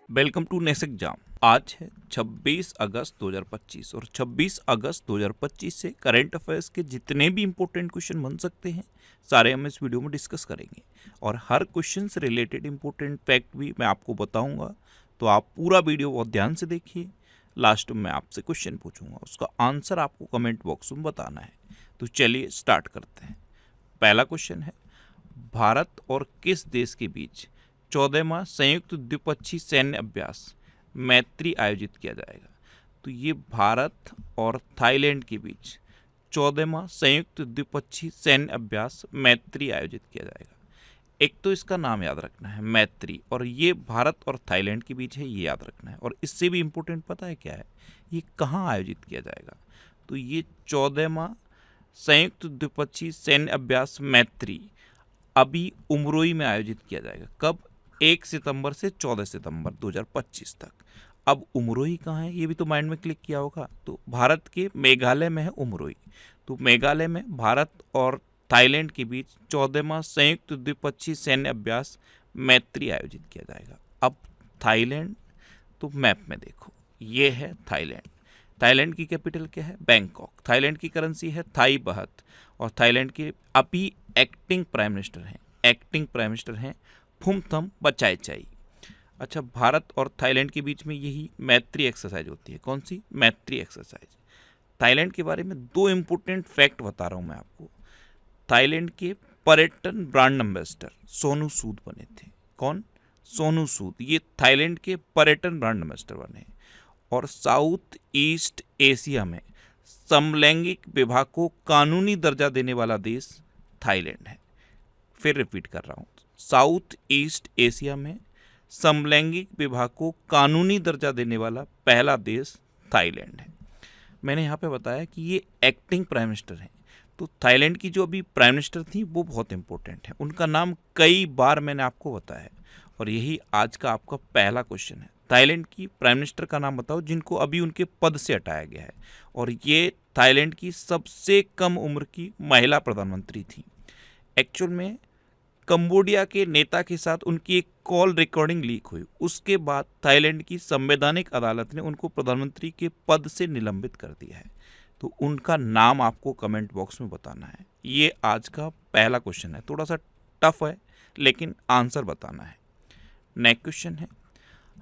Welcome to next exam. आज है 26 अगस्त 2025 और 26 अगस्त 2025 से करंट अफेयर्स के जितने भी इंपॉर्टेंट क्वेश्चन बन सकते हैं सारे हम इस वीडियो में डिस्कस करेंगे और हर क्वेश्चन से रिलेटेड इंपॉर्टेंट फैक्ट भी मैं आपको बताऊंगा। तो आप पूरा वीडियो बहुत ध्यान से देखिए। लास्ट में मैं आपसे क्वेश्चन पूछूंगा, उसका आंसर आपको कमेंट बॉक्स में बताना है। तो चलिए स्टार्ट करते हैं। पहला क्वेश्चन है, भारत और किस देश के बीच 14वां संयुक्त द्विपक्षीय सैन्य अभ्यास मैत्री आयोजित किया जाएगा? तो ये भारत और थाईलैंड के बीच 14वां संयुक्त द्विपक्षीय सैन्य अभ्यास मैत्री आयोजित किया जाएगा। एक तो इसका नाम याद रखना है मैत्री, और ये भारत और थाईलैंड के बीच है, ये याद रखना है। और इससे भी इम्पोर्टेंट पता है क्या है, ये कहाँ आयोजित किया जाएगा? तो ये 14वां संयुक्त द्विपक्षीय सैन्य अभ्यास मैत्री अभी उमरोई में आयोजित किया जाएगा। कब? 1 सितंबर से 14 सितंबर 2025 तक। अब उमरोई कहाँ है, ये भी तो माइंड में क्लिक किया होगा। तो भारत के मेघालय में है उमरोई। तो मेघालय में भारत और थाईलैंड के बीच 14वां संयुक्त द्विपक्षीय सैन्य अभ्यास मैत्री आयोजित किया जाएगा। अब थाईलैंड, तो मैप में देखो, ये है थाईलैंड। थाईलैंड की कैपिटल क्या है? बैंकॉक। थाईलैंड की करेंसी है थाई बहत। और थाईलैंड के अभी एक्टिंग प्राइम मिनिस्टर हैं फुमथम बचाईचाई। अच्छा, भारत और थाईलैंड के बीच में यही मैत्री एक्सरसाइज होती है। कौन सी? मैत्री एक्सरसाइज। थाईलैंड के बारे में दो इंपॉर्टेंट फैक्ट बता रहा हूं मैं आपको। थाईलैंड के पर्यटन ब्रांड एम्बेसडर सोनू सूद बने थे। कौन? सोनू सूद। ये थाईलैंड के पर्यटन ब्रांड एम्बेसडर बने। और साउथ ईस्ट एशिया में समलैंगिक विवाह को कानूनी दर्जा देने वाला देश थाईलैंड है। फिर रिपीट कर रहा हूँ, साउथ ईस्ट एशिया में समलैंगिक विवाह को कानूनी दर्जा देने वाला पहला देश थाईलैंड है। मैंने यहाँ पे बताया कि ये एक्टिंग प्राइम मिनिस्टर हैं। तो थाईलैंड की जो अभी प्राइम मिनिस्टर थी वो बहुत इंपॉर्टेंट है, उनका नाम कई बार मैंने आपको बताया है और यही आज का आपका पहला क्वेश्चन है। थाईलैंड की प्राइम मिनिस्टर का नाम बताओ जिनको अभी उनके पद से हटाया गया है। और ये थाईलैंड की सबसे कम उम्र की महिला प्रधानमंत्री थी। एक्चुअल में कंबोडिया के नेता के साथ उनकी एक कॉल रिकॉर्डिंग लीक हुई, उसके बाद थाईलैंड की संवैधानिक अदालत ने उनको प्रधानमंत्री के पद से निलंबित कर दिया है। तो उनका नाम आपको कमेंट बॉक्स में बताना है। ये आज का पहला क्वेश्चन है, थोड़ा सा टफ है लेकिन आंसर बताना है। नेक्स्ट क्वेश्चन है,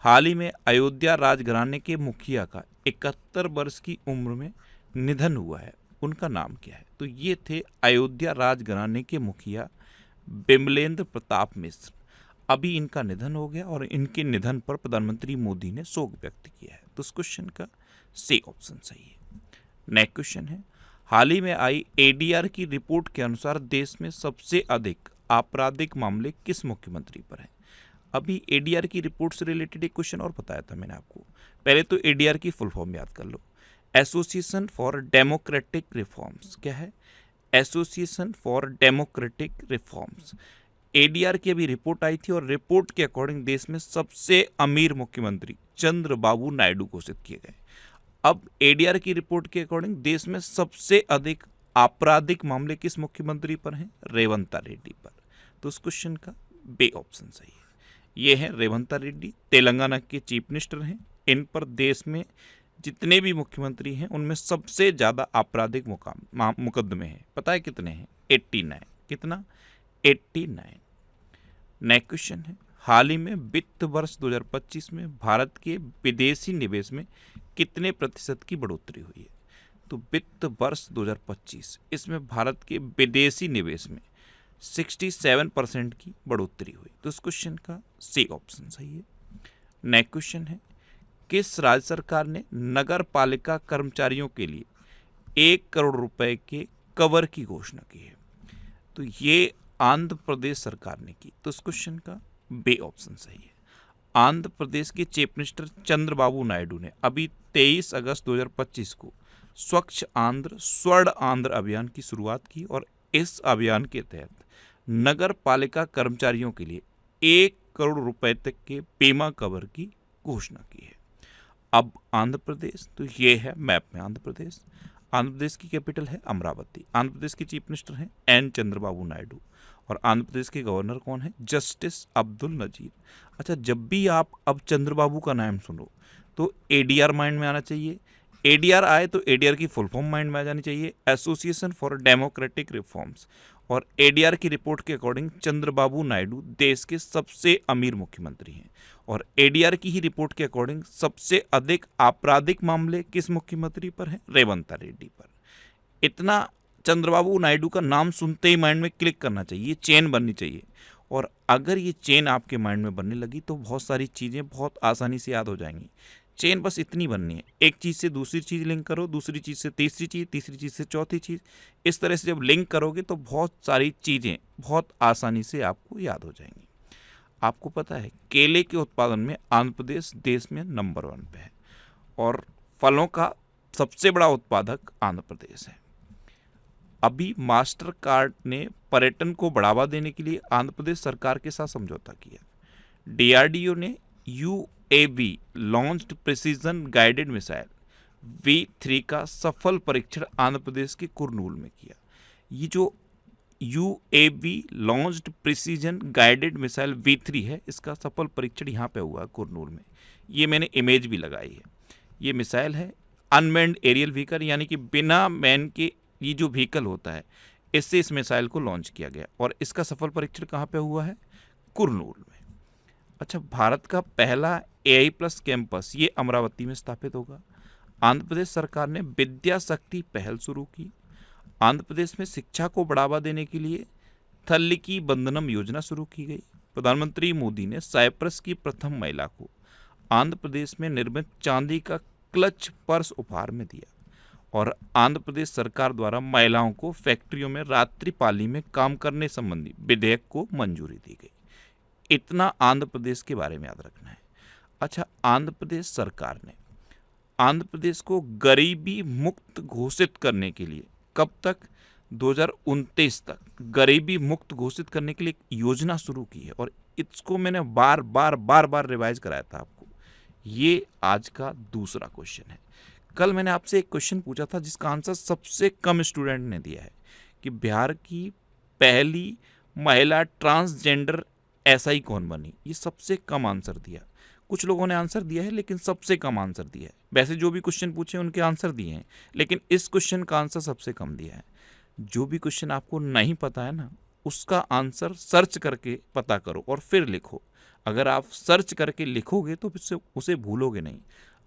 हाल ही में अयोध्या राजघराने के मुखिया का 71 वर्ष की उम्र में निधन हुआ है, उनका नाम क्या है? तो ये थे अयोध्या राजघराने के मुखिया बिमलेंद्र प्रताप मिश्र। अभी इनका निधन हो गया और इनके निधन पर प्रधानमंत्री मोदी ने शोक व्यक्त किया है। तो इस क्वेश्चन का सी ऑप्शन सही है। नेक्स्ट क्वेश्चन है, हाल ही में आई एडीआर की रिपोर्ट के अनुसार देश में सबसे अधिक आपराधिक मामले किस मुख्यमंत्री पर हैं? अभी एडीआर की रिपोर्ट से रिलेटेड एक क्वेश्चन और बताया था मैंने आपको। पहले तो एडीआर की फुल फॉर्म याद कर लो, एसोसिएशन फॉर डेमोक्रेटिक रिफॉर्म्स। क्या है? Association for democratic reforms. ADR की अभी रिपोर्ट आई थी और रिपोर्ट के अकॉर्डिंग देश में सबसे अमीर मुख्यमंत्री चंद्रबाबू नायडू घोषित किए गए। अब एडीआर की रिपोर्ट के अकॉर्डिंग देश में सबसे अधिक आपराधिक मामले किस मुख्यमंत्री पर हैं? रेवंता रेड्डी पर। तो उस क्वेश्चन का बी ऑप्शन सही है। ये है रेवंता रेड्डी, तेलंगाना के चीफ मिनिस्टर हैं। इन पर देश में जितने भी मुख्यमंत्री हैं उनमें सबसे ज़्यादा आपराधिक मुकदमे हैं। पता है कितने हैं? 89। कितना? 89। नेक्स्ट क्वेश्चन है, हाल ही में वित्त वर्ष 2025 में भारत के विदेशी निवेश में कितने प्रतिशत की बढ़ोतरी हुई है? तो वित्त वर्ष 2025 इसमें भारत के विदेशी निवेश में 67% की बढ़ोतरी हुई। तो इस क्वेश्चन का सी ऑप्शन सही है। नेक्स्ट क्वेश्चन है, किस राज्य सरकार ने नगर पालिका कर्मचारियों के लिए 1 करोड़ रुपए के कवर की घोषणा की है? तो ये आंध्र प्रदेश सरकार ने की। तो इस क्वेश्चन का बी ऑप्शन सही है। आंध्र प्रदेश के चीफ मिनिस्टर चंद्रबाबू नायडू ने अभी 23 अगस्त 2025 को स्वच्छ आंध्र स्वर्ण आंध्र अभियान की शुरुआत की और इस अभियान के तहत नगर पालिका कर्मचारियों के लिए 1 करोड़ रुपए तक के बीमा कवर की घोषणा की है। अब आंध्र प्रदेश, तो ये है मैप में आंध्र प्रदेश। आंध्र प्रदेश की कैपिटल है अमरावती। आंध्र प्रदेश के चीफ मिनिस्टर हैं एन चंद्रबाबू नायडू और आंध्र प्रदेश के गवर्नर कौन है? जस्टिस अब्दुल नजीर। अच्छा, जब भी आप अब चंद्रबाबू का नाम सुनो तो एडीआर माइंड में आना चाहिए। एडीआर आए तो एडीआर की फुल फॉर्म माइंड में आ जानी चाहिए, एसोसिएशन फॉर डेमोक्रेटिक रिफॉर्म्स। और एडीआर की रिपोर्ट के अकॉर्डिंग चंद्रबाबू नायडू देश के सबसे अमीर मुख्यमंत्री हैं। और एडीआर की ही रिपोर्ट के अकॉर्डिंग सबसे अधिक आपराधिक मामले किस मुख्यमंत्री पर हैं? रेवंत रेड्डी पर। इतना चंद्रबाबू नायडू का नाम सुनते ही माइंड में क्लिक करना चाहिए, चेन बननी चाहिए। और अगर ये चेन आपके माइंड में बनने लगी तो बहुत सारी चीज़ें बहुत आसानी से याद हो जाएंगी। चेन बस इतनी बननी है, एक चीज़ से दूसरी चीज़ लिंक करो, दूसरी चीज़ से तीसरी चीज़, तीसरी चीज़ से चौथी चीज़। इस तरह से जब लिंक करोगे तो बहुत सारी चीज़ें बहुत आसानी से आपको याद हो जाएंगी। आपको पता है केले के उत्पादन में आंध्र प्रदेश देश में नंबर 1 पे है और फलों का सबसे बड़ा उत्पादक आंध्र प्रदेश है। अभी मास्टर कार्ड ने पर्यटन को बढ़ावा देने के लिए आंध्र प्रदेश सरकार के साथ समझौता किया। डीआरडीओ ने UAV launched precision guided missile V3 का सफल परीक्षण आंध्र प्रदेश के कुरनूल में किया। ये जो UAV launched precision guided missile V3 है, इसका सफल परीक्षण यहाँ पे हुआ कुरनूल में। ये मैंने इमेज भी लगाई है। ये मिसाइल है अनमैन्ड एरियल व्हीकल, यानी कि बिना मैन के ये जो व्हीकल होता है, इससे इस मिसाइल को लॉन्च किया गया और इसका सफल परीक्षण कहाँ पे हुआ है? कुरनूल में। अच्छा, भारत का पहला AI+ कैंपस ये अमरावती में स्थापित होगा। आंध्र प्रदेश सरकार ने विद्या शक्ति पहल शुरू की। आंध्र प्रदेश में शिक्षा को बढ़ावा देने के लिए थल्लिकी बंधनम योजना शुरू की गई। प्रधानमंत्री मोदी ने साइप्रस की प्रथम महिला को आंध्र प्रदेश में निर्मित चांदी का क्लच पर्स उपहार में दिया। और आंध्र प्रदेश सरकार द्वारा महिलाओं को फैक्ट्रियों में रात्रिपाली में काम करने संबंधी विधेयक को मंजूरी दी गई। इतना आंध्र प्रदेश के बारे में याद रखना है। अच्छा, आंध्र प्रदेश सरकार ने आंध्र प्रदेश को गरीबी मुक्त घोषित करने के लिए कब तक? 2029 तक गरीबी मुक्त घोषित करने के लिए एक योजना शुरू की है और इसको मैंने बार बार रिवाइज कराया था आपको। ये आज का दूसरा क्वेश्चन है। कल मैंने आपसे एक क्वेश्चन पूछा था जिसका आंसर सबसे कम स्टूडेंट ने दिया है कि बिहार की पहली महिला ट्रांसजेंडर SI कौन बनी? ये सबसे कम आंसर दिया। कुछ लोगों ने आंसर दिया है लेकिन सबसे कम आंसर दिया है। वैसे जो भी क्वेश्चन पूछे उनके आंसर दिए हैं, लेकिन इस क्वेश्चन का आंसर सबसे कम दिया है। जो भी क्वेश्चन आपको नहीं पता है ना, उसका आंसर सर्च करके पता करो और फिर लिखो। अगर आप सर्च करके लिखोगे तो फिर उसे भूलोगे नहीं।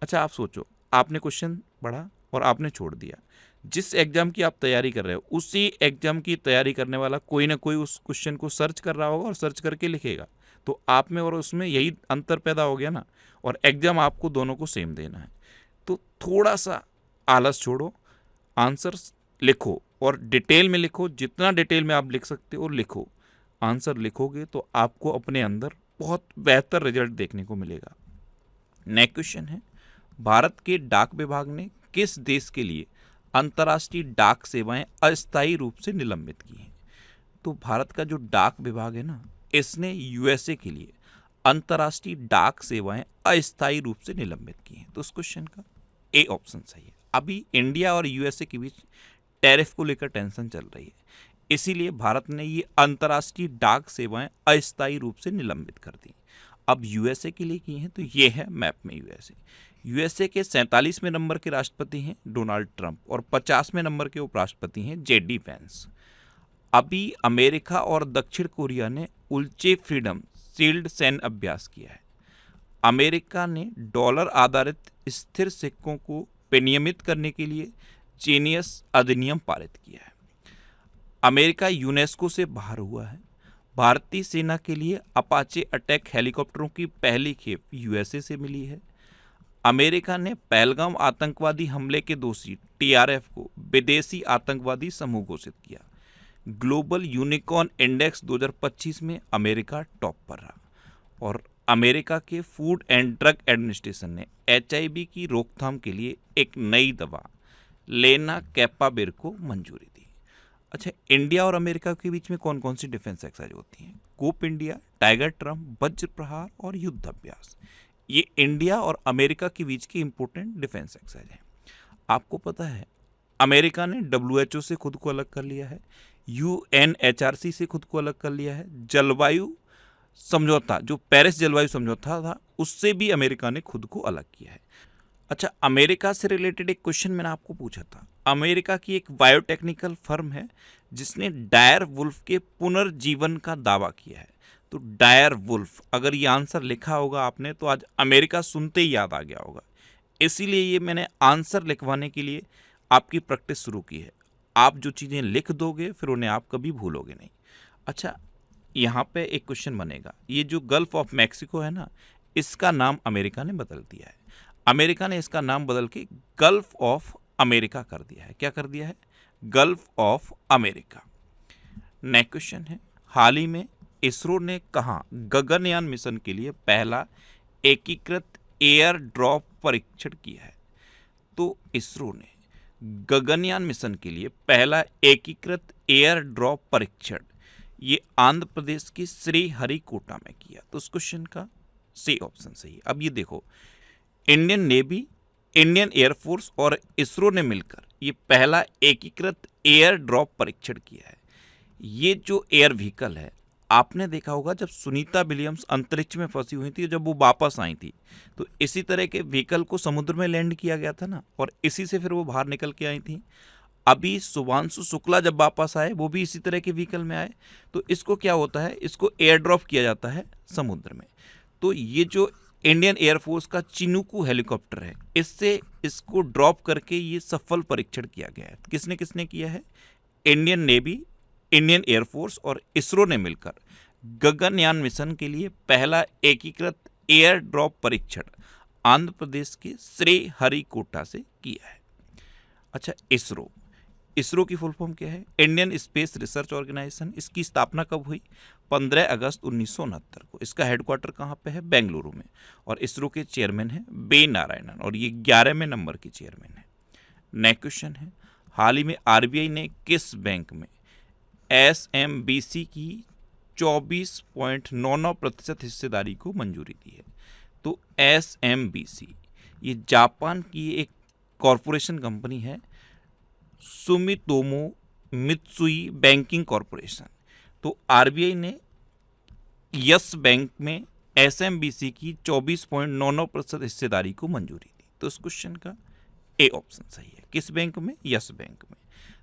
अच्छा, आप सोचो, आपने क्वेश्चन पढ़ा और आपने छोड़ दिया। जिस एग्जाम की आप तैयारी कर रहे हो उसी एग्जाम की तैयारी करने वाला कोई ना कोई उस क्वेश्चन को सर्च कर रहा होगा और सर्च करके लिखेगा, तो आप में और उसमें यही अंतर पैदा हो गया ना। और एग्जाम आपको दोनों को सेम देना है, तो थोड़ा सा आलस छोड़ो, आंसर लिखो और डिटेल में लिखो। जितना डिटेल में आप लिख सकते हो लिखो। आंसर लिखोगे तो आपको अपने अंदर बहुत बेहतर रिजल्ट देखने को मिलेगा। नेक्स्ट क्वेश्चन है, भारत के डाक विभाग ने किस देश के लिए अंतर्राष्ट्रीय डाक सेवाएं अस्थायी रूप से निलंबित की हैं? तो भारत का जो डाक विभाग है ना, इसने USA के लिए अंतर्राष्ट्रीय डाक सेवाएं अस्थायी रूप से निलंबित की हैं। तो उस क्वेश्चन का A ऑप्शन सही है। अभी इंडिया और USA के बीच टैरिफ को लेकर टेंशन चल रही है, इसीलिए भारत ने ये अंतर्राष्ट्रीय डाक सेवाएं अस्थायी रूप से निलंबित कर दी। अब USA के लिए की हैं, तो ये है मैप में USA के 47वें नंबर के राष्ट्रपति हैं डोनाल्ड ट्रंप और 50वें नंबर के उपराष्ट्रपति हैं JD वैंस। अभी अमेरिका और दक्षिण कोरिया ने उल्चे फ्रीडम शील्ड सैन्य अभ्यास किया है। अमेरिका ने डॉलर आधारित स्थिर सिक्कों को विनियमित करने के लिए चेनियस अधिनियम पारित किया है। अमेरिका यूनेस्को से बाहर हुआ है। भारतीय सेना के लिए अपाचे अटैक हेलीकॉप्टरों की पहली खेप USA से मिली है। अमेरिका ने पहलगाम आतंकवादी हमले के दोषी TRF को विदेशी आतंकवादी समूह घोषित किया। ग्लोबल यूनिकॉर्न इंडेक्स 2025 में अमेरिका टॉप पर रहा और अमेरिका के फूड एंड ड्रग एडमिनिस्ट्रेशन ने HIV की रोकथाम के लिए एक नई दवा लेनाकैपाविर को मंजूरी दी। अच्छा, इंडिया और अमेरिका के बीच में कौन कौन सी डिफेंस एक्सरसाइज होती हैं? कोप इंडिया, टाइगर ट्रम्प, वज्र प्रहार और युद्ध अभ्यास। ये इंडिया और अमेरिका के बीच की इंपॉर्टेंट डिफेंस एक्सरसाइज है। आपको पता है अमेरिका ने WHO से खुद को अलग कर लिया है। UNHRC से खुद को अलग कर लिया है। जलवायु समझौता, जो पेरिस जलवायु समझौता था, उससे भी अमेरिका ने खुद को अलग किया है। अच्छा, अमेरिका से रिलेटेड एक क्वेश्चन मैंने आपको पूछा था। अमेरिका की एक बायोटेक्निकल फर्म है जिसने डायर वुल्फ के पुनर्जीवन का दावा किया है। तो डायर वुल्फ, अगर ये आंसर लिखा होगा आपने तो आज अमेरिका सुनते ही याद आ गया होगा। इसीलिए ये मैंने आंसर लिखवाने के लिए आपकी प्रैक्टिस शुरू की है। आप जो चीज़ें लिख दोगे फिर उन्हें आप कभी भूलोगे नहीं। अच्छा, यहाँ पे एक क्वेश्चन बनेगा, ये जो गल्फ ऑफ मैक्सिको है ना, इसका नाम अमेरिका ने बदल दिया है। अमेरिका ने इसका नाम बदल के गल्फ ऑफ अमेरिका कर दिया है। क्या कर दिया है? Gulf of America. Next question है, हाल ही में इसरो ने कहाँ गगनयान मिशन के लिए पहला एकीकृत एयर ड्रॉप परीक्षण किया है? तो इसरो ने गगनयान मिशन के लिए पहला एकीकृत एयर ड्रॉप परीक्षण ये आंध्र प्रदेश के श्रीहरिकोटा में किया। तो उस क्वेश्चन का सी ऑप्शन सही है। अब ये देखो, इंडियन नेवी, इंडियन एयरफोर्स और इसरो ने मिलकर ये पहला एकीकृत एयर ड्रॉप परीक्षण किया है। ये जो एयर व्हीकल है, आपने देखा होगा जब सुनीता विलियम्स अंतरिक्ष में फंसी हुई थी, जब वो वापस आई थी, तो इसी तरह के व्हीकल को समुद्र में लैंड किया गया था ना, और इसी से फिर वो बाहर निकल के आई थी। अभी शुभांशु शुक्ला जब वापस आए, वो भी इसी तरह के व्हीकल में आए। तो इसको क्या होता है, इसको एयर ड्रॉप किया जाता है समुद्र में। तो ये जो इंडियन एयरफोर्स का चिनूकू हेलीकॉप्टर है, इससे इसको ड्रॉप करके ये सफल परीक्षण किया गया है। किसने किसने किया है? इंडियन नेवी, इंडियन एयरफोर्स और इसरो ने मिलकर गगनयान मिशन के लिए पहला एकीकृत एयर ड्रॉप परीक्षण आंध्र प्रदेश के श्रीहरिकोटा से किया है। अच्छा, इसरो, इसरो की फुल फॉर्म क्या है? Indian space research organisation. इसकी स्थापना कब हुई? 15 अगस्त 1969 को। इसका हेडक्वार्टर कहाँ पे है? बेंगलुरु में। और इसरो के चेयरमैन है बे नारायणन, और ये 11वें नंबर के चेयरमैन है। नेक्स्ट क्वेश्चन है, हाल ही में आरबीआई ने किस बैंक में एसएमबीसी की 24.99% हिस्सेदारी को मंजूरी दी है? तो एसएमबीसी ये जापान की एक कॉरपोरेशन कंपनी है, सुमितोमो मित्सुई बैंकिंग कॉरपोरेशन। तो आरबीआई ने यस बैंक में एसएमबीसी की 24.99% हिस्सेदारी को मंजूरी दी। तो इस क्वेश्चन का ए ऑप्शन सही है। किस बैंक में? यस बैंक में।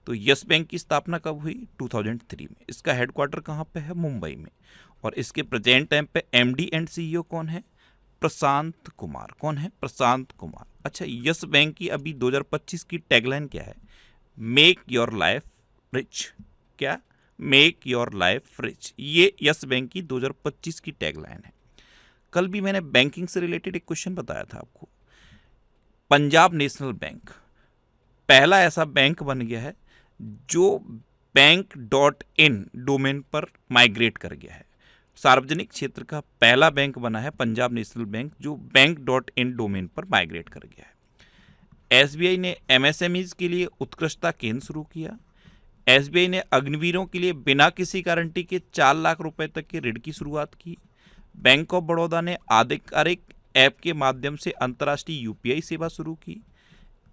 तो यस बैंक की स्थापना कब हुई? 2003 में। इसका हेडक्वार्टर कहाँ पे है? मुंबई में। और इसके प्रेजेंट टाइम पे एमडी एंड सीईओ कौन है? प्रशांत कुमार। कौन है? प्रशांत कुमार। अच्छा, यस बैंक की अभी 2025 की टैगलाइन क्या है? Make your life rich. क्या? Make your life rich. ये यस बैंक की 2025 की टैगलाइन है। कल भी मैंने बैंकिंग से रिलेटेड एक क्वेश्चन बताया था आपको। पंजाब नेशनल बैंक पहला ऐसा बैंक बन गया है जो बैंक.in डोमेन पर माइग्रेट कर गया है। सार्वजनिक क्षेत्र का पहला बैंक बना है पंजाब नेशनल बैंक, जो बैंक.in डोमेन पर माइग्रेट कर गया है। एसबीआई ने एमएसएमईज के लिए उत्कृष्टता केंद्र शुरू किया। एसबीआई ने अग्निवीरों के लिए बिना किसी गारंटी के 4 लाख रुपए तक के ऋण की शुरुआत की। बैंक ऑफ बड़ौदा ने आधिकारिक ऐप के माध्यम से अंतर्राष्ट्रीय यूपीआई सेवा शुरू की।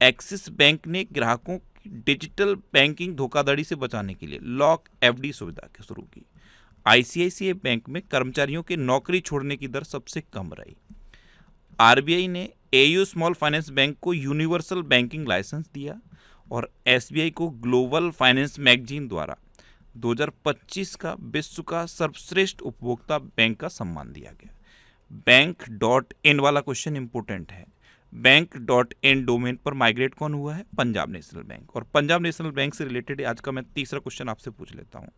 एक्सिस बैंक ने ग्राहकों की डिजिटल बैंकिंग धोखाधड़ी से बचाने के लिए लॉक एफडी सुविधा शुरू की। आईसीआईसीआई बैंक में कर्मचारियों के नौकरी छोड़ने की दर सबसे कम रही। आरबीआई ने एयू स्मॉल फाइनेंस बैंक को यूनिवर्सल बैंकिंग लाइसेंस दिया। और एसबीआई को ग्लोबल फाइनेंस मैगजीन द्वारा 2025 का विश्व का सर्वश्रेष्ठ उपभोक्ता बैंक का सम्मान दिया गया। बैंक.in वाला क्वेश्चन इंपोर्टेंट है। बैंक.in डोमेन पर माइग्रेट कौन हुआ है? Punjab national bank. और पंजाब नेशनल बैंक से रिलेटेड आज का मैं तीसरा क्वेश्चन आपसे पूछ लेता हूँ।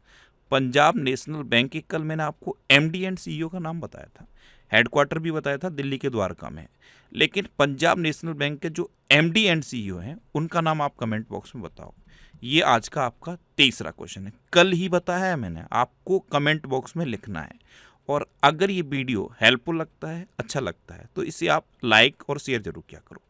पंजाब नेशनल बैंक के कल मैंने आपको एमडी एंड सीईओ का नाम बताया था, हेडक्वार्टर भी बताया था दिल्ली के द्वारका में, लेकिन पंजाब नेशनल बैंक के जो एमडी एंड सीईओ हैं उनका नाम आप कमेंट बॉक्स में बताओ। ये आज का आपका तीसरा क्वेश्चन है, कल ही बताया है मैंने, आपको कमेंट बॉक्स में लिखना है। और अगर ये वीडियो हेल्पफुल लगता है, अच्छा लगता है, तो इसे आप लाइक और शेयर जरूर किया करो।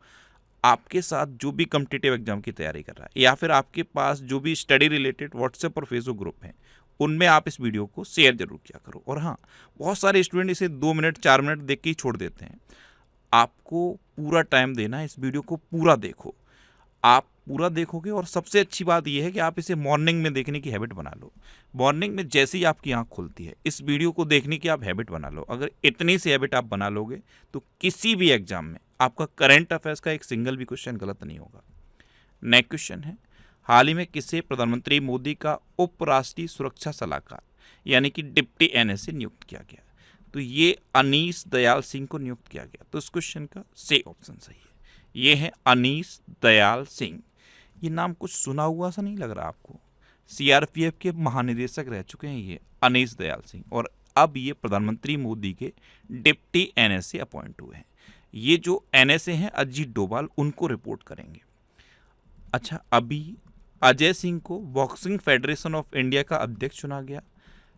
आपके साथ जो भी कॉम्पिटिटिव एग्जाम की तैयारी कर रहा है या फिर आपके पास जो भी स्टडी रिलेटेड व्हाट्सएप और फेसबुक ग्रुप हैं, उनमें आप इस वीडियो को शेयर जरूर किया करो। और हाँ, बहुत सारे स्टूडेंट इसे 2 मिनट 4 मिनट देख के ही छोड़ देते हैं। आपको पूरा टाइम देना है, इस वीडियो को पूरा देखो। आप पूरा देखोगे, और सबसे अच्छी बात यह है कि आप इसे मॉर्निंग में देखने की हैबिट बना लो। मॉर्निंग में जैसे ही आपकी आंख खुलती है, इस वीडियो को देखने की आप हैबिट बना लो। अगर इतनी सी हैबिट आप बना लोगे तो किसी भी एग्जाम में आपका करंट अफेयर्स का एक सिंगल भी क्वेश्चन गलत नहीं होगा। नेक्स्ट क्वेश्चन है, हाल ही में किसे प्रधानमंत्री मोदी का उपराष्ट्रीय सुरक्षा सलाहकार यानी कि डिप्टी NSA नियुक्त किया गया? तो ये अनीस दयाल सिंह को नियुक्त किया गया। तो इस क्वेश्चन का सी ऑप्शन सही है, ये है अनीस दयाल सिंह। ये नाम कुछ सुना हुआ सा नहीं लग रहा आपको? CRPF के महानिदेशक रह चुके हैं ये अनीस दयाल सिंह, और अब ये प्रधानमंत्री मोदी के डिप्टी NSA अपॉइंट हुए हैं। ये जो NSA हैं अजीत डोभाल, उनको रिपोर्ट करेंगे। अच्छा, अभी अजय सिंह को बॉक्सिंग फेडरेशन ऑफ इंडिया का अध्यक्ष चुना गया।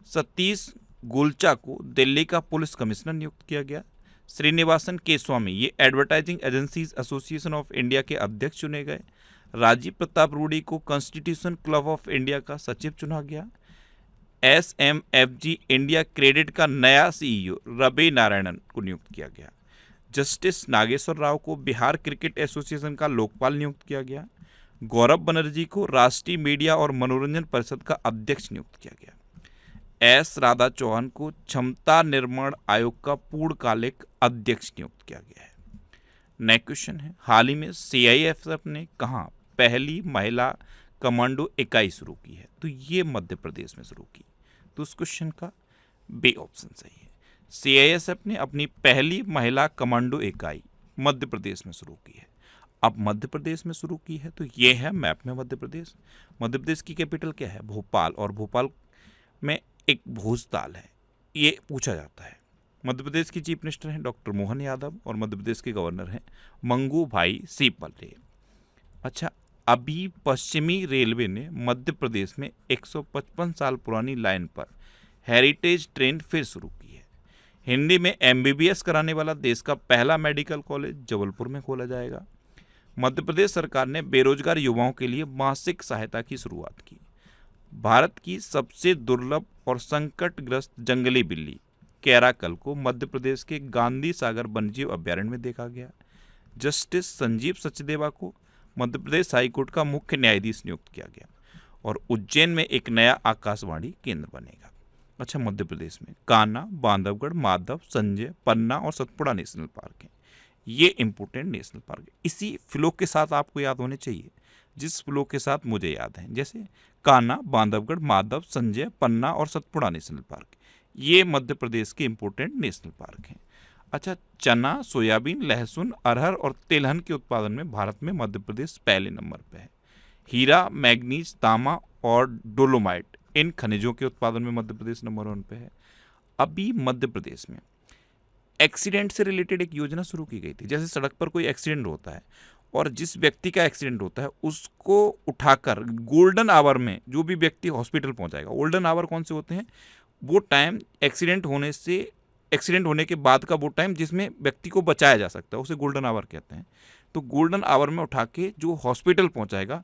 सतीश गोलचा को दिल्ली का पुलिस कमिश्नर नियुक्त किया गया। श्रीनिवासन केस्वामी ये advertising agencies association of India के अध्यक्ष चुने गए। राजीव प्रताप रूडी को कॉन्स्टिट्यूशन क्लब ऑफ इंडिया का सचिव चुना गया। SMFG इंडिया क्रेडिट का नया CEO रवि नारायणन को नियुक्त किया गया। जस्टिस नागेश्वर राव को बिहार क्रिकेट एसोसिएशन का लोकपाल नियुक्त किया गया। गौरव बनर्जी को राष्ट्रीय मीडिया और मनोरंजन परिषद का अध्यक्ष नियुक्त किया गया। S राधा चौहान को क्षमता निर्माण आयोग का पूर्णकालिक अध्यक्ष नियुक्त किया गया है। नेक्स्ट क्वेश्चन है, हाल ही में CIFF ने कहाँ पहली महिला कमांडो इकाई शुरू की है? तो ये मध्य प्रदेश में शुरू की। तो उस क्वेश्चन का बी ऑप्शन सही है। CIFF ने अपनी पहली महिला कमांडो इकाई मध्य प्रदेश में शुरू की है। अब मध्य प्रदेश में शुरू की है तो ये है मैप में मध्य प्रदेश। मध्य प्रदेश की कैपिटल क्या है? भोपाल, और भोपाल में एक भोजताल है, ये पूछा जाता है। मध्य प्रदेश की चीफ मिनिस्टर हैं डॉक्टर मोहन यादव, और मध्य प्रदेश के गवर्नर हैं मंगू भाई सिपल्ले। अच्छा, अभी पश्चिमी रेलवे ने मध्य प्रदेश में 155 साल पुरानी लाइन पर हेरिटेज ट्रेन फिर शुरू की है। हिंदी में MBBS कराने वाला देश का पहला मेडिकल कॉलेज जबलपुर में खोला जाएगा। मध्य प्रदेश सरकार ने बेरोजगार युवाओं के लिए मासिक सहायता की शुरुआत की। भारत की सबसे दुर्लभ और संकटग्रस्त जंगली बिल्ली कैराकल को मध्य प्रदेश के गांधी सागर वन्यजीव अभ्यारण्य में देखा गया। जस्टिस संजीव सचदेवा को मध्य प्रदेश हाईकोर्ट का मुख्य न्यायाधीश नियुक्त किया गया, और उज्जैन में एक नया आकाशवाणी केंद्र बनेगा। अच्छा, मध्य प्रदेश में कान्हा, बांधवगढ़, माधव, संजय, पन्ना और सतपुड़ा नेशनल पार्क हैं। ये इंपोर्टेंट नेशनल पार्क है। इसी फ्लो के साथ आपको याद होने चाहिए जिस फ्लो के साथ मुझे याद है, जैसे कान्हा, बांधवगढ़, माधव, संजय, पन्ना और सतपुड़ा नेशनल पार्क, ये मध्य प्रदेश के इंपोर्टेंट नेशनल पार्क हैं। अच्छा, चना, सोयाबीन, लहसुन, अरहर और तिलहन के उत्पादन में भारत में मध्य प्रदेश पहले नंबर पर है। हीरा, मैग्नीज, तांबा और डोलोमाइट, इन खनिजों के उत्पादन में मध्य प्रदेश नंबर 1 पे है। अभी मध्य प्रदेश में एक्सीडेंट से रिलेटेड एक योजना शुरू की गई थी। जैसे सड़क पर कोई एक्सीडेंट होता है और जिस व्यक्ति का एक्सीडेंट होता है उसको उठाकर गोल्डन आवर में जो भी व्यक्ति हॉस्पिटल पहुंचाएगा, गोल्डन आवर कौन से होते हैं? वो टाइम एक्सीडेंट होने के बाद का वो टाइम जिसमें व्यक्ति को बचाया जा सकता है, उसे गोल्डन आवर कहते हैं। तो गोल्डन आवर में उठा के जो हॉस्पिटल पहुंचाएगा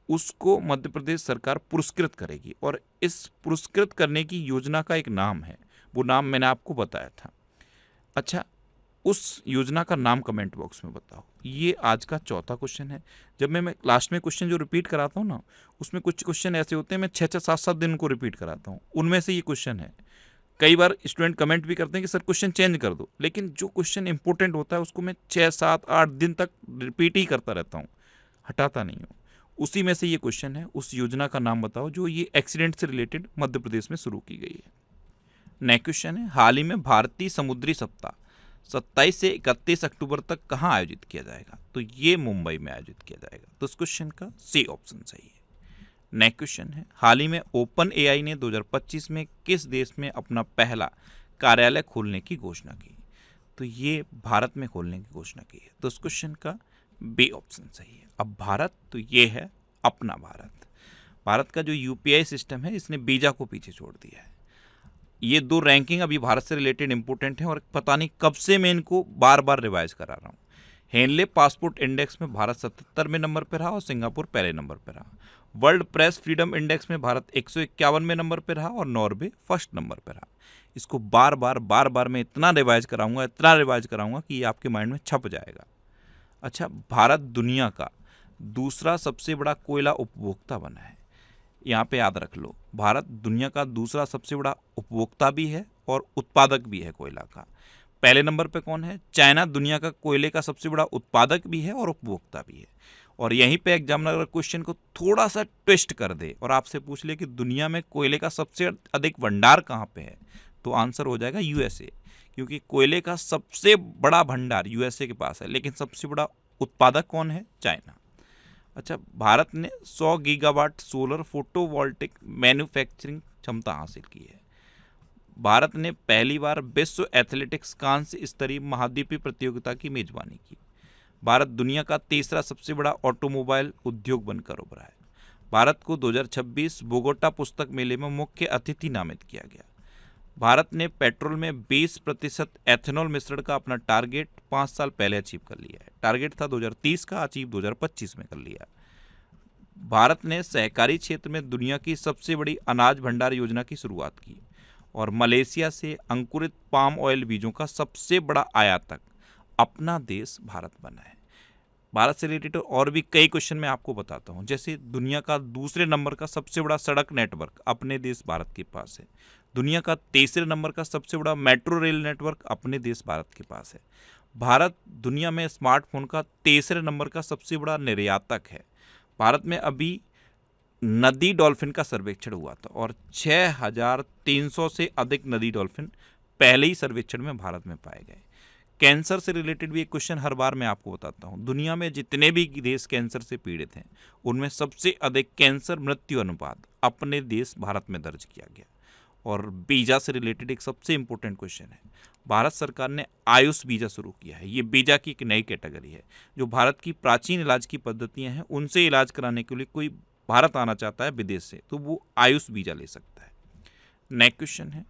उसको मध्य प्रदेश सरकार पुरस्कृत करेगी, और इस पुरस्कृत करने की योजना का एक नाम है, वो नाम मैंने आपको बताया था। अच्छा, उस योजना का नाम कमेंट बॉक्स में बताओ। ये आज का चौथा क्वेश्चन है। जब मैं लास्ट में क्वेश्चन जो रिपीट कराता हूँ ना, उसमें कुछ क्वेश्चन ऐसे होते हैं मैं 6-6, 7-7 दिन को रिपीट कराता हूँ, उनमें से ये क्वेश्चन है। कई बार स्टूडेंट कमेंट भी करते हैं कि सर क्वेश्चन चेंज कर दो, लेकिन जो क्वेश्चन इंपॉर्टेंट होता है उसको मैं 6, 7, 8 दिन तक रिपीट ही करता रहता हूँ, हटाता नहीं हूँ। उसी में से ये क्वेश्चन है, उस योजना का नाम बताओ जो ये एक्सीडेंट से रिलेटेड मध्य प्रदेश में शुरू की गई है। नेक्स्ट क्वेश्चन है, हाल ही में भारतीय समुद्री सप्ताह 27 से 31 अक्टूबर तक कहाँ आयोजित किया जाएगा? तो ये मुंबई में आयोजित किया जाएगा। तो इस क्वेश्चन का सी ऑप्शन सही है। नेक्स्ट क्वेश्चन है, हाल ही में ओपन AI ने 2025 में किस देश में अपना पहला कार्यालय खोलने की घोषणा की? तो ये भारत में खोलने की घोषणा की है। तो इस क्वेश्चन का बी ऑप्शन सही है। अब भारत, तो ये है अपना भारत। भारत का जो UPI सिस्टम है इसने वीजा को पीछे छोड़ दिया है। ये 2 रैंकिंग अभी भारत से रिलेटेड इंपॉर्टेंट है और पता नहीं कब से मैं इनको बार बार रिवाइज करा रहा हूँ। हेनले पासपोर्ट इंडेक्स में भारत 77वें नंबर पर रहा और सिंगापुर पहले नंबर पर रहा। वर्ल्ड प्रेस फ्रीडम इंडेक्स में भारत 151वें नंबर पर रहा और नॉर्वे फर्स्ट नंबर पर रहा। इसको बार बार मैं इतना रिवाइज कराऊंगा कि ये आपके माइंड में छप जाएगा। अच्छा, भारत दुनिया का दूसरा सबसे बड़ा कोयला उपभोक्ता बना है। यहाँ पे याद रख लो, भारत दुनिया का दूसरा सबसे बड़ा उपभोक्ता भी है और उत्पादक भी है कोयला का। पहले नंबर पे कौन है? चाइना दुनिया का कोयले का सबसे बड़ा उत्पादक भी है और उपभोक्ता भी है। और यहीं पे एग्जामिनर अगर क्वेश्चन को थोड़ा सा ट्विस्ट कर दे और आपसे पूछ ले कि दुनिया में कोयले का सबसे अधिक भंडार कहाँ पे है, तो आंसर हो जाएगा यूएसए, क्योंकि कोयले का सबसे बड़ा भंडार यूएसए के पास है। लेकिन सबसे बड़ा उत्पादक कौन है? चाइना। अच्छा, भारत ने 100 गीगावाट सोलर फोटोवोल्टिक मैन्युफैक्चरिंग क्षमता हासिल की है। भारत ने पहली बार विश्व एथलेटिक्स कांस्य स्तरीय महाद्वीपीय प्रतियोगिता की मेजबानी की। भारत दुनिया का तीसरा सबसे बड़ा ऑटोमोबाइल उद्योग बनकर उभरा है। भारत को 2026 बोगोटा पुस्तक मेले में मुख्य अतिथि नामित किया गया। भारत ने पेट्रोल में 20% एथेनॉल मिश्रण का अपना टारगेट 5 साल पहले अचीव कर लिया है। टारगेट था 2030 का, अचीव 2025 में कर लिया। भारत ने सहकारी क्षेत्र में दुनिया की सबसे बड़ी अनाज भंडार योजना की शुरुआत की और मलेशिया से अंकुरित पाम ऑयल बीजों का सबसे बड़ा आयातक अपना देश भारत बना है। भारत से रिलेटेड और भी कई क्वेश्चन मैं आपको बताता हूँ, जैसे दुनिया का दूसरे नंबर का सबसे बड़ा सड़क नेटवर्क अपने देश भारत के पास है। दुनिया का तीसरे नंबर का सबसे बड़ा मेट्रो रेल नेटवर्क अपने देश भारत के पास है। भारत दुनिया में स्मार्टफोन का तीसरे नंबर का सबसे बड़ा निर्यातक है। भारत में अभी नदी डॉल्फिन का सर्वेक्षण हुआ था और 6300 से अधिक नदी डॉल्फिन पहले ही सर्वेक्षण में भारत में पाए गए। कैंसर से रिलेटेड भी एक क्वेश्चन हर बार मैं आपको बताता हूँ। दुनिया में जितने भी देश कैंसर से पीड़ित हैं, उनमें सबसे अधिक कैंसर मृत्यु अनुपात अपने देश भारत में दर्ज किया गया। और वीजा से रिलेटेड एक सबसे इंपॉर्टेंट क्वेश्चन है, भारत सरकार ने आयुष वीजा शुरू किया है। ये वीजा की एक नई कैटेगरी है। जो भारत की प्राचीन इलाज की पद्धतियाँ हैं, उनसे इलाज कराने के लिए कोई भारत आना चाहता है विदेश से, तो वो आयुष वीजा ले सकता है। नेक्स्ट क्वेश्चन है,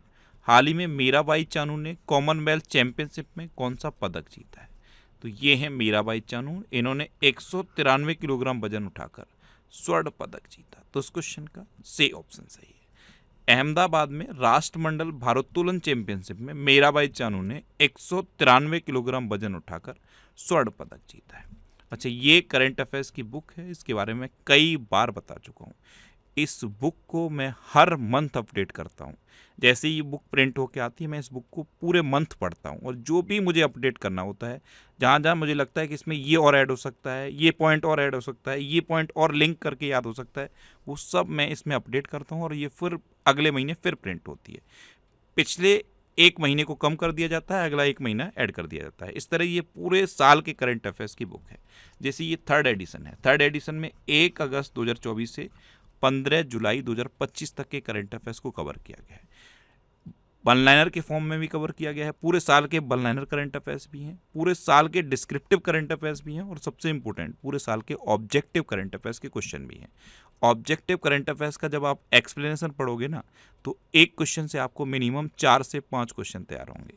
हाल ही में मीराबाई चानू ने कॉमनवेल्थ चैंपियनशिप में कौन सा पदक जीता है? तो ये है मीराबाई चानू। इन्होंने 193 किलोग्राम वजन उठाकर स्वर्ण पदक जीता। तो इस क्वेश्चन का सी ऑप्शन सही है। अहमदाबाद में राष्ट्रमंडल भारोत्तोलन चैंपियनशिप में मीराबाई चानू ने 193 किलोग्राम वजन उठाकर स्वर्ण पदक जीता है। अच्छा, ये करंट अफेयर्स की बुक है, इसके बारे में कई बार बता चुका हूँ। इस बुक को मैं हर मंथ अपडेट करता हूँ। जैसे ही ये बुक प्रिंट होके आती है, मैं इस बुक को पूरे मंथ पढ़ता हूँ और जो भी मुझे अपडेट करना होता है, जहाँ जहाँ मुझे लगता है कि इसमें ये और ऐड हो सकता है, ये पॉइंट और ऐड हो सकता है, ये पॉइंट और लिंक करके याद हो सकता है, वो सब मैं इसमें अपडेट करता हूँ और ये फिर अगले महीने फिर प्रिंट होती है। पिछले एक महीने को कम कर दिया जाता है, अगला एक महीना ऐड कर दिया जाता है। इस तरह ये पूरे साल के करंट अफेयर्स की बुक है। जैसे ये 3rd एडिशन है। 3rd एडिशन में 1 अगस्त 2024 से 15 जुलाई 2025 तक के करंट अफेयर्स को कवर किया गया है। वन लाइनर के फॉर्म में भी कवर किया गया है। पूरे साल के वन लाइनर करंट अफेयर्स भी हैं, पूरे साल के डिस्क्रिप्टिव करंट अफेयर्स भी हैं और सबसे इंपॉर्टेंट पूरे साल के ऑब्जेक्टिव करंट अफेयर्स के क्वेश्चन भी हैं। ऑब्जेक्टिव करंट अफेयर्स का जब आप एक्सप्लेनेशन पढ़ोगे ना, तो एक क्वेश्चन से आपको मिनिमम 4 से 5 क्वेश्चन तैयार होंगे।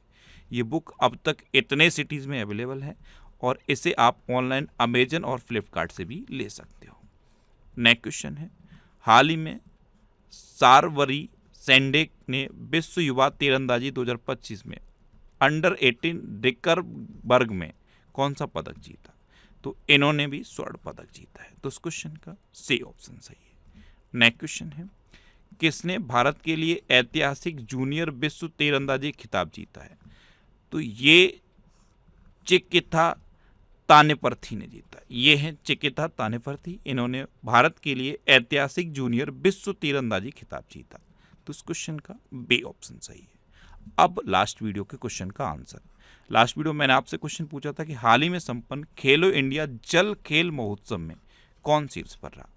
ये बुक अब तक इतने सिटीज़ में अवेलेबल है और इसे आप ऑनलाइन अमेजन और फ्लिपकार्ट से भी ले सकते हो। नेक्स्ट क्वेश्चन है, हाल ही में सारवरी सैंडेक ने विश्व युवा तीरंदाजी 2025 में अंडर 18 रिकर्व वर्ग में कौन सा पदक जीता? तो इन्होंने भी स्वर्ण पदक जीता है। तो इस क्वेश्चन का सी ऑप्शन सही है। नेक्स्ट क्वेश्चन है, किसने भारत के लिए ऐतिहासिक जूनियर विश्व तीरंदाजी खिताब जीता है? तो ये चिकिता तानेपर्थी ने जीता। ये है चिकिता तानेपर्थी। इन्होंने भारत के लिए ऐतिहासिक जूनियर विश्व तीरंदाजी खिताब जीता। तो इस क्वेश्चन का बी ऑप्शन सही है। अब लास्ट वीडियो के क्वेश्चन का आंसर। लास्ट वीडियो मैंने आपसे क्वेश्चन पूछा था कि हाल ही में संपन्न खेलो इंडिया जल खेल महोत्सव में कौन शीर्ष पर रहा?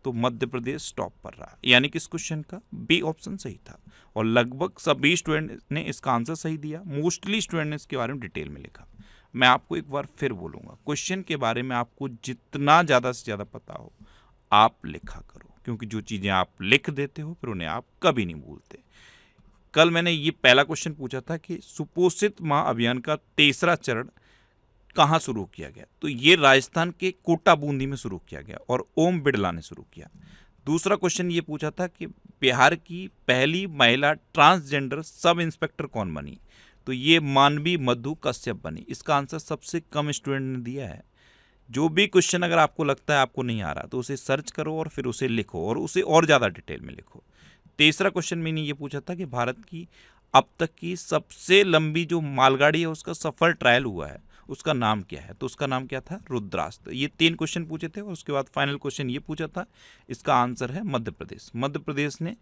तो मध्य प्रदेश टॉप पर रहा, यानी कि इस क्वेश्चन का बी ऑप्शन सही था। और लगभग सभी स्टूडेंट ने इसका आंसर सही दिया। मोस्टली स्टूडेंट ने इसके बारे में डिटेल में लिखा। मैं आपको एक बार फिर बोलूँगा, क्वेश्चन के बारे में आपको जितना ज़्यादा से ज़्यादा पता हो आप लिखा करो, क्योंकि जो चीज़ें आप लिख देते हो फिर उन्हें आप कभी नहीं भूलते। कल मैंने ये पहला क्वेश्चन पूछा था कि सुपोषित माँ अभियान का 3रा चरण कहाँ शुरू किया गया? तो ये राजस्थान के कोटा बूंदी में शुरू किया गया और ओम बिड़ला ने शुरू किया। दूसरा क्वेश्चन ये पूछा था कि बिहार की पहली महिला ट्रांसजेंडर सब इंस्पेक्टर कौन बनी? तो ये मानवी मधु कश्यप बनी। इसका आंसर सबसे कम स्टूडेंट ने दिया है। जो भी क्वेश्चन अगर आपको लगता है आपको नहीं आ रहा तो उसे सर्च करो और फिर उसे लिखो और उसे और ज़्यादा डिटेल में लिखो। तीसरा क्वेश्चन मैंने ये पूछा था कि भारत की अब तक की सबसे लंबी जो मालगाड़ी है उसका सफल ट्रायल हुआ है, उसका नाम क्या है? तो उसका नाम क्या था? रुद्रास्त्र। ये 3 क्वेश्चन पूछे थे और उसके बाद फाइनल क्वेश्चन ये पूछा था, इसका आंसर है मध्य प्रदेश। मध्य प्रदेश ने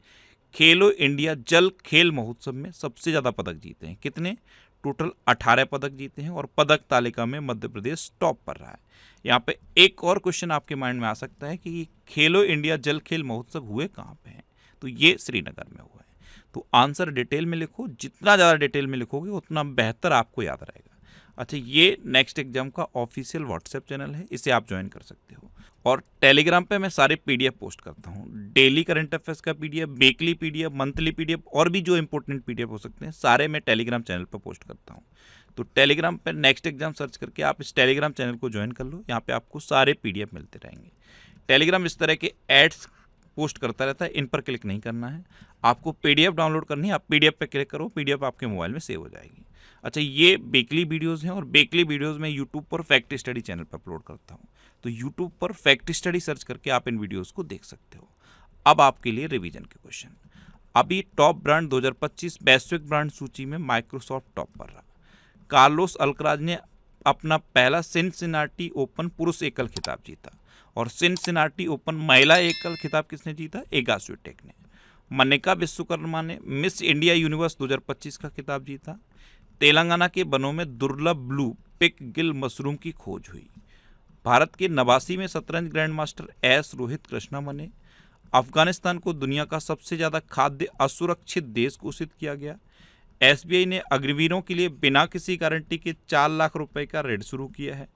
खेलो इंडिया जल खेल महोत्सव में सबसे ज़्यादा पदक जीते हैं। कितने? टोटल 18 पदक जीते हैं और पदक तालिका में मध्य प्रदेश टॉप पर रहा है। यहाँ पे एक और क्वेश्चन आपके माइंड में आ सकता है कि खेलो इंडिया जल खेल महोत्सव हुए कहाँ पे हैं? तो ये श्रीनगर में हुआ है। तो आंसर डिटेल में लिखो, जितना ज़्यादा डिटेल में लिखोगे उतना बेहतर आपको याद रहेगा। अच्छा, ये नेक्स्ट एग्जाम का ऑफिशियल व्हाट्सएप चैनल है, इसे आप ज्वाइन कर सकते हो। और टेलीग्राम पे मैं सारे पीडीएफ पोस्ट करता हूँ, डेली करंट अफेयर्स का PDF, weekly PDF, monthly PDF और भी जो इंपॉर्टेंट पीडीएफ हो सकते हैं सारे मैं टेलीग्राम चैनल पर पोस्ट करता हूँ। तो टेलीग्राम पर नेक्स्ट एग्जाम सर्च करके आप इस टेलीग्राम चैनल को ज्वाइन कर लो, यहाँ पे आपको सारे पीडीएफ मिलते रहेंगे। टेलीग्राम इस तरह के एड्स पोस्ट करता रहता है, इन पर क्लिक नहीं करना है, आपको पीडीएफ डाउनलोड करनी है। आप पीडीएफ पे क्लिक करो, पीडीएफ आपके मोबाइल में सेव हो जाएगी। अच्छा, ये वीकली वीडियोस हैं और वीकली वीडियोस में यूट्यूब पर फैक्ट स्टडी चैनल पर अपलोड करता हूँ। तो यूट्यूब पर फैक्ट स्टडी सर्च करके आप इन वीडियोस को देख सकते हो। अब आपके लिए रिवीजन के क्वेश्चन। अभी टॉप ब्रांड 2025 वैश्विक ब्रांड सूची में माइक्रोसॉफ्ट टॉप पर रहा। कार्लोस अल्कराज ने अपना पहला सिनसिनाटी ओपन पुरुष एकल खिताब जीता और सिनसिनाटी ओपन महिला एकल खिताब किसने जीता? एगा स्विटेक ने। मनिका विश्वकर्मा ने मिस इंडिया यूनिवर्स 2025 का खिताब जीता। तेलंगाना के वनों में दुर्लभ ब्लू पिक गिल मशरूम की खोज हुई। भारत के 89वें शतरंज grand master S Rohit Krishna बने। अफगानिस्तान को दुनिया का सबसे ज़्यादा खाद्य असुरक्षित देश घोषित किया गया। एसबीआई ने अग्रवीरों के लिए बिना किसी गारंटी के 4 लाख रुपए का ऋण शुरू किया है।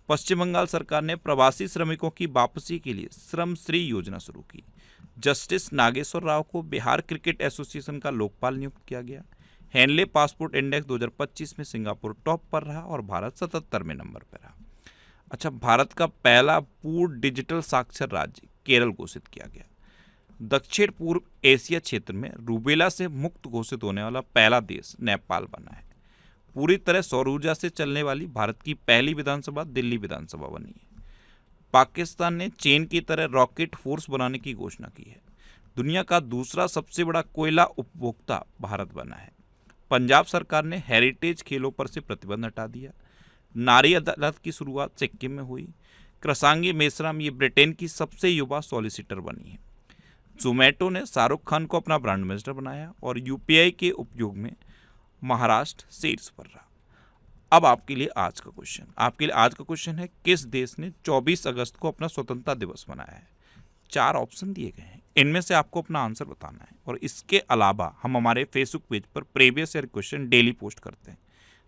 पश्चिम बंगाल सरकार ने प्रवासी श्रमिकों की वापसी के लिए श्रम श्री योजना शुरू की। जस्टिस नागेश्वर राव को बिहार क्रिकेट एसोसिएशन का लोकपाल नियुक्त किया गया। हेनले पासपोर्ट इंडेक्स 2025 में सिंगापुर टॉप पर रहा और भारत 77वें नंबर पर रहा। अच्छा, भारत का पहला पूर्ण डिजिटल साक्षर राज्य केरल घोषित किया गया। दक्षिण पूर्व एशिया क्षेत्र में रूबेला से मुक्त घोषित होने वाला पहला देश नेपाल बना है। पूरी तरह सौर ऊर्जा से चलने वाली भारत की पहली विधानसभा दिल्ली विधानसभा बनी है। पाकिस्तान ने चीन की तरह रॉकेट फोर्स बनाने की घोषणा की है। दुनिया का दूसरा सबसे बड़ा कोयला उपभोक्ता भारत बना है। पंजाब सरकार ने हेरिटेज खेलों पर से प्रतिबंध हटा दिया। नारी अदालत की शुरुआत सिक्किम में हुई। कृसांगी मेश्राम ये ब्रिटेन की सबसे युवा सॉलिसिटर बनी है। जोमेटो ने शाहरुख खान को अपना ब्रांड एम्बेसडर बनाया और यूपीआई के उपयोग में महाराष्ट्र शीर्ष पर रहा। अब आपके लिए आज का क्वेश्चन। आपके लिए आज का क्वेश्चन है, किस देश ने 24 अगस्त को अपना स्वतंत्रता दिवस मनाया है? 4 ऑप्शन दिए गए हैं, इनमें से आपको अपना आंसर बताना है। और इसके अलावा हम हमारे फेसबुक पेज पर previous year question daily post करते हैं,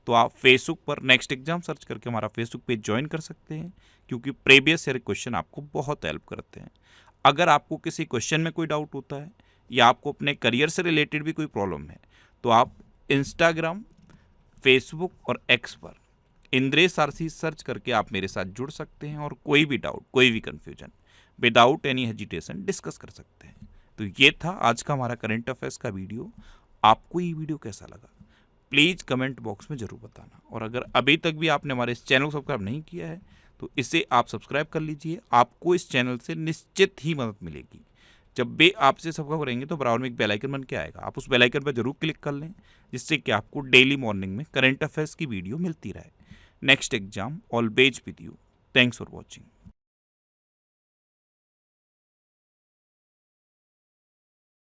तो आप फेसबुक पर नेक्स्ट एग्जाम सर्च करके हमारा फेसबुक पेज ज्वाइन कर सकते हैं, क्योंकि प्रीवियस ईयर क्वेश्चन आपको बहुत हेल्प करते हैं। अगर आपको किसी क्वेश्चन में कोई डाउट होता है या आपको अपने करियर से रिलेटेड भी कोई प्रॉब्लम है, तो आप इंस्टाग्राम, फेसबुक और एक्स पर इंद्रेश आरसी सर्च करके आप मेरे साथ जुड़ सकते हैं और कोई भी डाउट, कोई भी confusion without any hesitation discuss कर सकते हैं। तो ये था आज का हमारा करंट अफेयर्स का वीडियो। आपको ये वीडियो कैसा लगा प्लीज़ कमेंट बॉक्स में ज़रूर बताना। और अगर अभी तक भी आपने हमारे इस चैनल को सब्सक्राइब नहीं किया है तो इसे आप सब्सक्राइब कर लीजिए। आपको इस चैनल से निश्चित ही मदद मिलेगी। जब भी आपसे सब्सक्राइब करेंगे तो बराबर में एक बेल आइकन बन के आएगा, आप उस बेल आइकन पर जरूर क्लिक कर लें, जिससे कि आपको डेली मॉर्निंग में करंट अफेयर्स की वीडियो मिलती रहे। Next exam always with you. Thanks for watching.